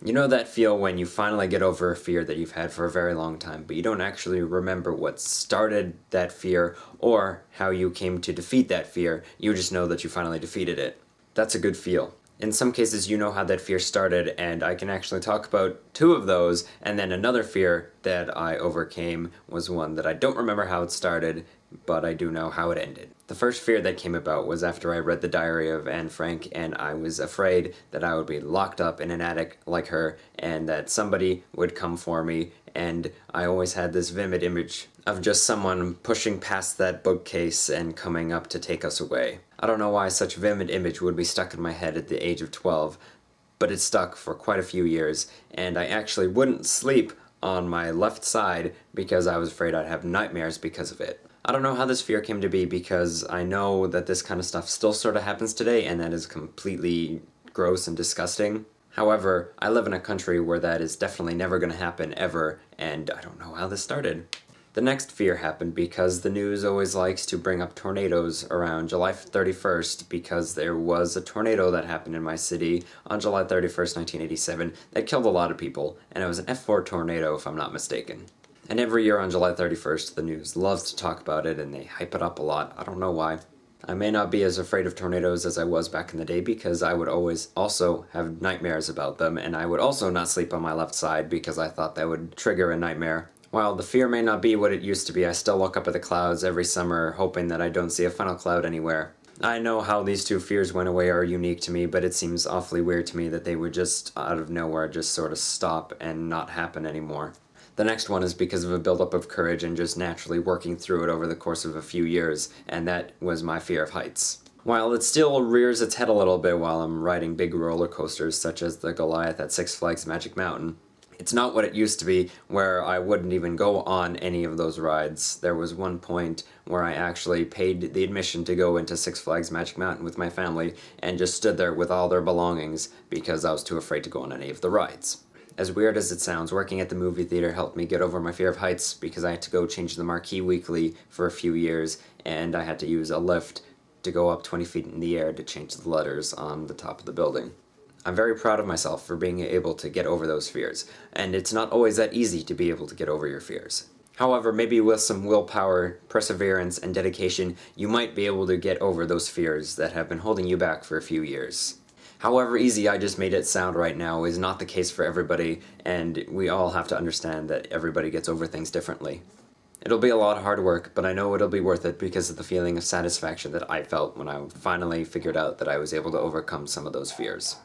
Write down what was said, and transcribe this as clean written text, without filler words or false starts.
You know that feel when you finally get over a fear that you've had for a very long time, but you don't actually remember what started that fear or how you came to defeat that fear, you just know that you finally defeated it. That's a good feel. In some cases you know how that fear started, and I can actually talk about two of those, and then another fear that I overcame was one that I don't remember how it started, but I do know how it ended. The first fear that came about was after I read the diary of Anne Frank, and I was afraid that I would be locked up in an attic like her, and that somebody would come for me, and I always had this vivid image of just someone pushing past that bookcase and coming up to take us away. I don't know why such a vivid image would be stuck in my head at the age of 12, but it stuck for quite a few years, and I actually wouldn't sleep on my left side because I was afraid I'd have nightmares because of it. I don't know how this fear came to be, because I know that this kind of stuff still sort of happens today, and that is completely gross and disgusting. However, I live in a country where that is definitely never going to happen ever, and I don't know how this started. The next fear happened because the news always likes to bring up tornadoes around July 31st, because there was a tornado that happened in my city on July 31st, 1987 that killed a lot of people, and it was an F4 tornado if I'm not mistaken. And every year on July 31st, the news loves to talk about it, and they hype it up a lot. I don't know why. I may not be as afraid of tornadoes as I was back in the day, because I would always also have nightmares about them, and I would also not sleep on my left side because I thought that would trigger a nightmare. While the fear may not be what it used to be, I still look up at the clouds every summer hoping that I don't see a funnel cloud anywhere. I know how these two fears went away are unique to me, but it seems awfully weird to me that they would just, out of nowhere, just sort of stop and not happen anymore. The next one is because of a buildup of courage and just naturally working through it over the course of a few years, and that was my fear of heights. While it still rears its head a little bit while I'm riding big roller coasters such as the Goliath at Six Flags Magic Mountain, it's not what it used to be, where I wouldn't even go on any of those rides. There was one point where I actually paid the admission to go into Six Flags Magic Mountain with my family and just stood there with all their belongings because I was too afraid to go on any of the rides. As weird as it sounds, working at the movie theater helped me get over my fear of heights, because I had to go change the marquee weekly for a few years, and I had to use a lift to go up 20 feet in the air to change the letters on the top of the building. I'm very proud of myself for being able to get over those fears, and it's not always that easy to be able to get over your fears. However, maybe with some willpower, perseverance, and dedication, you might be able to get over those fears that have been holding you back for a few years. However easy I just made it sound right now is not the case for everybody, and we all have to understand that everybody gets over things differently. It'll be a lot of hard work, but I know it'll be worth it because of the feeling of satisfaction that I felt when I finally figured out that I was able to overcome some of those fears.